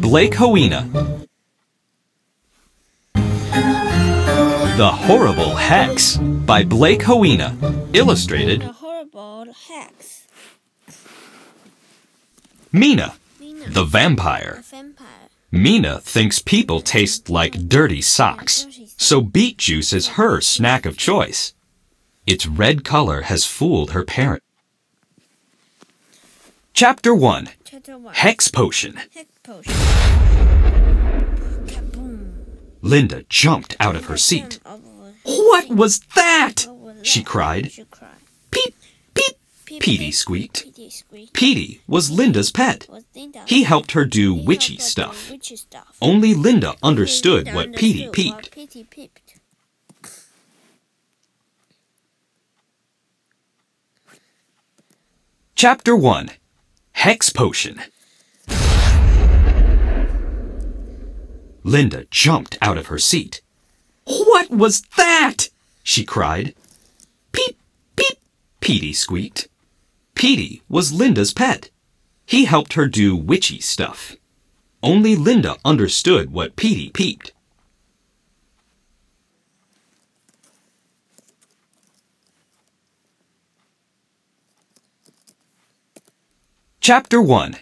Blake Hoena. The Horrible Hex by Blake Hoena. Illustrated. The Horrible Hex. Mina, the vampire. Mina thinks people taste like dirty socks, so beet juice is her snack of choice. Its red color has fooled her parents. Chapter 1. Hex Potion. Linda jumped out of her seat. "What was that?" she cried. "Peep, peep," Petey squeaked. Petey was Linda's pet. He helped her do witchy stuff. Only Linda understood what Petey peeped. Chapter 1. Hex Potion. Linda jumped out of her seat. "What was that?" she cried. "Peep, peep," Petey squeaked. Petey was Linda's pet. He helped her do witchy stuff. Only Linda understood what Petey peeped. Chapter 1.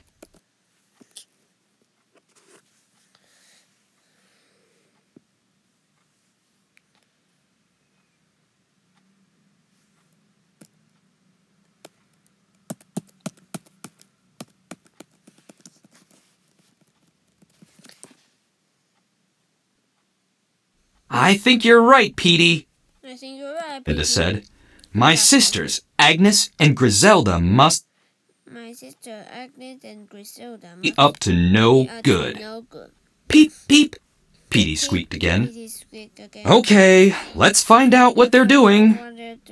"I think you're right, Petey," Linda said. My sisters, Agnes and Griselda, must be up to no good." "Peep, peep," Petey squeaked again. "Okay, let's find out what they're doing,"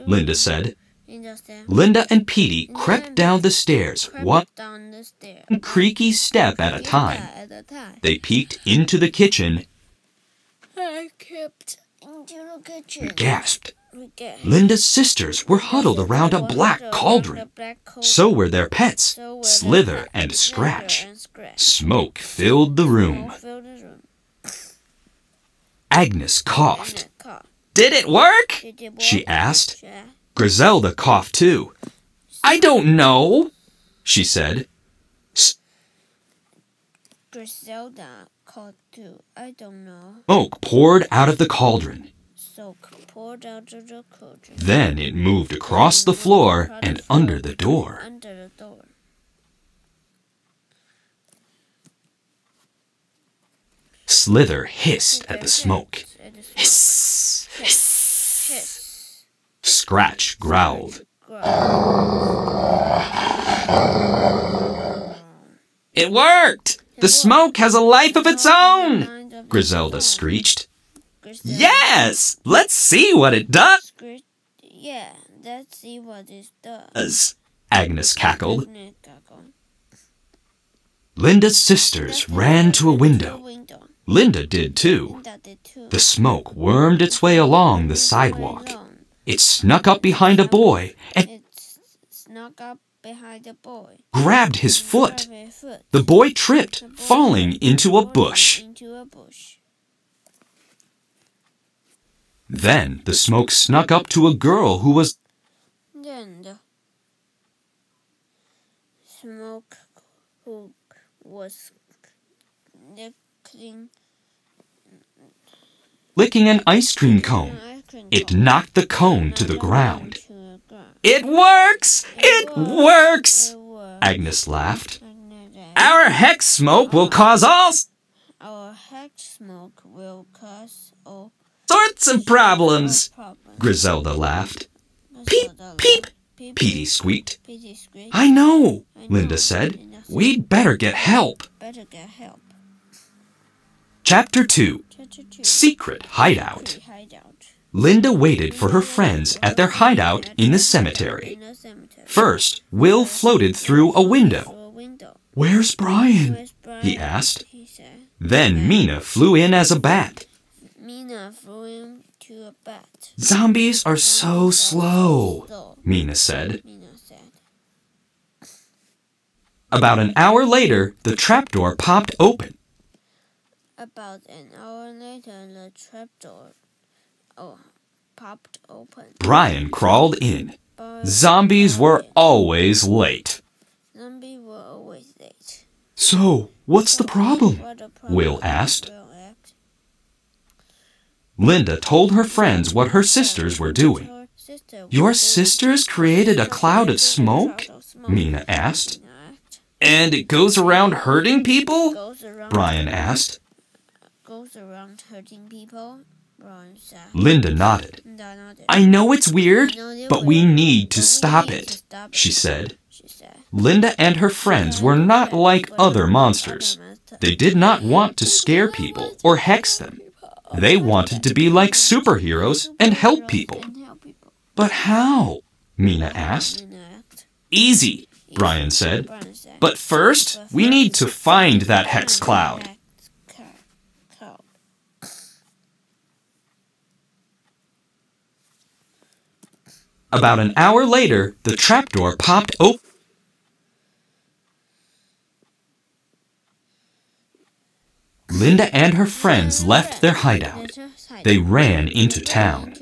Linda said. Linda and Petey crept down the stairs, one creaky step at a time. They peeked into the kitchen and gasped. Linda's sisters were huddled around a black cauldron. So were their pets, Slither and Scratch. Smoke filled the room. Agnes coughed. "Did it work?" she asked. Griselda coughed too. "I don't know," she said. Griselda coughed too. "I don't know." Smoke poured out of the cauldron. Then it moved across the floor and under the door. Slither hissed at the smoke. Hiss, hiss. Scratch growled. "It worked! The smoke has a life of its own!" Griselda screeched. "Yes! Let's see what it does!" "Yeah, let's see what it does," Agnes cackled. Linda's sisters ran to a window. Linda did too. The smoke wormed its way along the sidewalk. It snuck up behind a boy and grabbed his foot. The boy tripped, falling into a bush. Then the smoke snuck up to a girl who was licking an ice cream cone. It knocked the cone to the ground. "It works! It works!" Agnes laughed. "Our hex smoke will cause all sorts of problems," Griselda laughed. "Peep, peep," Petey squeaked. "I know," Linda said. "We'd better get help." Chapter 2. Secret Hideout. Linda waited for her friends at their hideout in the cemetery. First, Will floated through a window. "Where's Brian?" he asked. Then Mina flew in as a bat. "Zombies are so slow," Mina said. About an hour later, the trapdoor popped open. About an hour later, the trapdoor popped open. Brian crawled in. Zombies were always late. Zombies were always late. So, what's the problem? Will asked. Linda told her friends what her sisters were doing. Your sisters created a cloud of smoke? Mina asked. And it goes around hurting people? Brian asked. Goes around hurting people? Brian said. Linda nodded. I know it's weird, but we need to stop it, she said. Linda and her friends were not like other monsters. They did not want to scare people or hex them. They wanted to be like superheroes and help people. But how? Mina asked. Easy, Brian said. But first, we need to find that hex cloud. About an hour later, the trapdoor popped open. Linda and her friends left their hideout. They ran into town.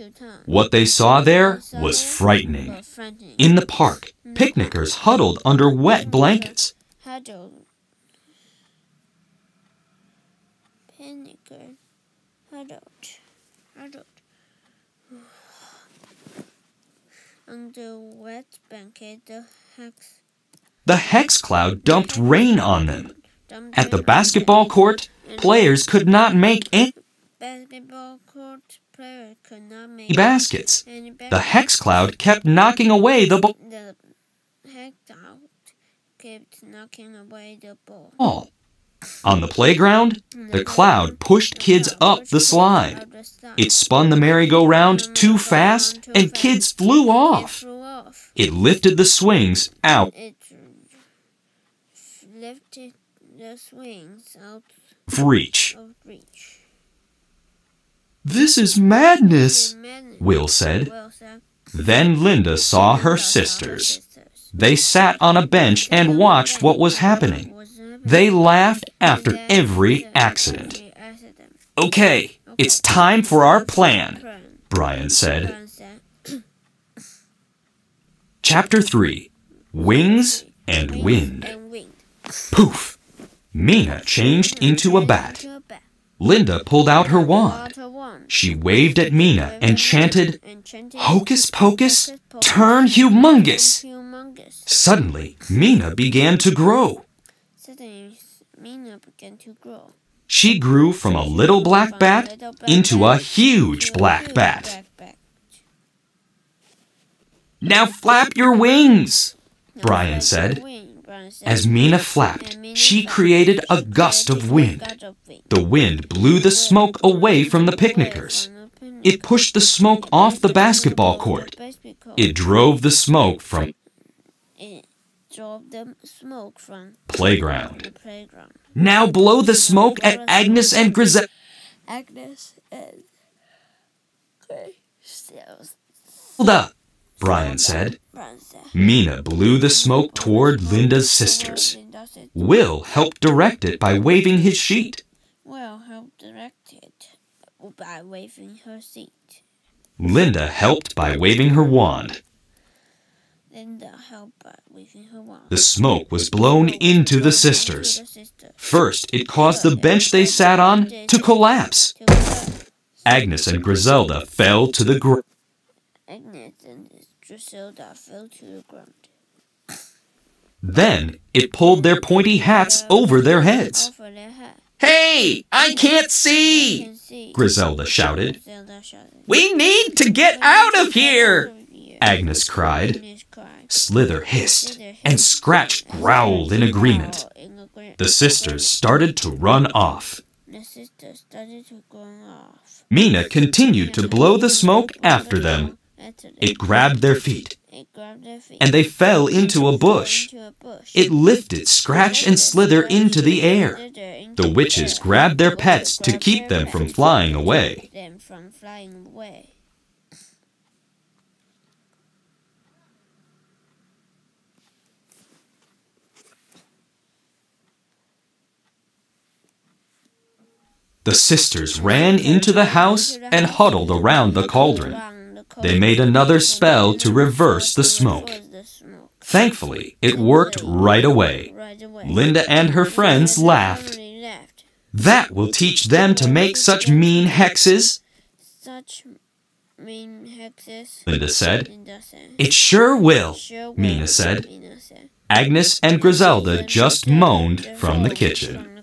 What they saw there was frightening. In the park, picnickers huddled under wet blankets. Under wet blanket, the hex cloud dumped rain on them. At the basketball court, players could not make any baskets. The hex cloud kept knocking away the ball. On the playground, the cloud pushed kids up the slide. It spun the merry-go-round too fast, and kids flew off. It lifted the swings out of reach. This is madness, Will said. Then Linda saw her sisters. They sat on a bench and watched what was happening. They laughed after every accident. Okay, it's time for our plan, Brian said. Chapter 3. Wings and Wind. Poof! Mina changed into a bat. Linda pulled out her wand. She waved at Mina and chanted, Hocus pocus, turn humongous. Suddenly, Mina began to grow. She grew from a little black bat into a huge black bat. Now flap your wings, Brian said. As Mina flapped, she created a gust of wind. The wind blew the smoke away from the picnickers. It pushed the smoke off the basketball court. It drove the smoke from playground. Now blow the smoke at Agnes and Griselda. Brian said. Mina blew the smoke toward Linda's sisters. Will helped direct it by waving his sheet. Linda helped by waving her wand. The smoke was blown into the sisters. First, it caused the bench they sat on to collapse. Agnes and Griselda fell to the ground. Then, it pulled their pointy hats over their heads. Hey, I can't see! Griselda shouted. We need to get out of here! Agnes cried. Slither hissed, and Scratch growled in agreement. The sisters started to run off. Mina continued to blow the smoke after them. It grabbed their feet, and they fell into a bush. It lifted Scratch and Slither into the air. The witches grabbed their pets to keep them from flying away. The sisters ran into the house and huddled around the cauldron. They made another spell to reverse the smoke. Thankfully, it worked right away. Linda and her friends laughed. That will teach them to make such mean hexes, Linda said. It sure will, Mina said. Agnes and Griselda just moaned from the kitchen.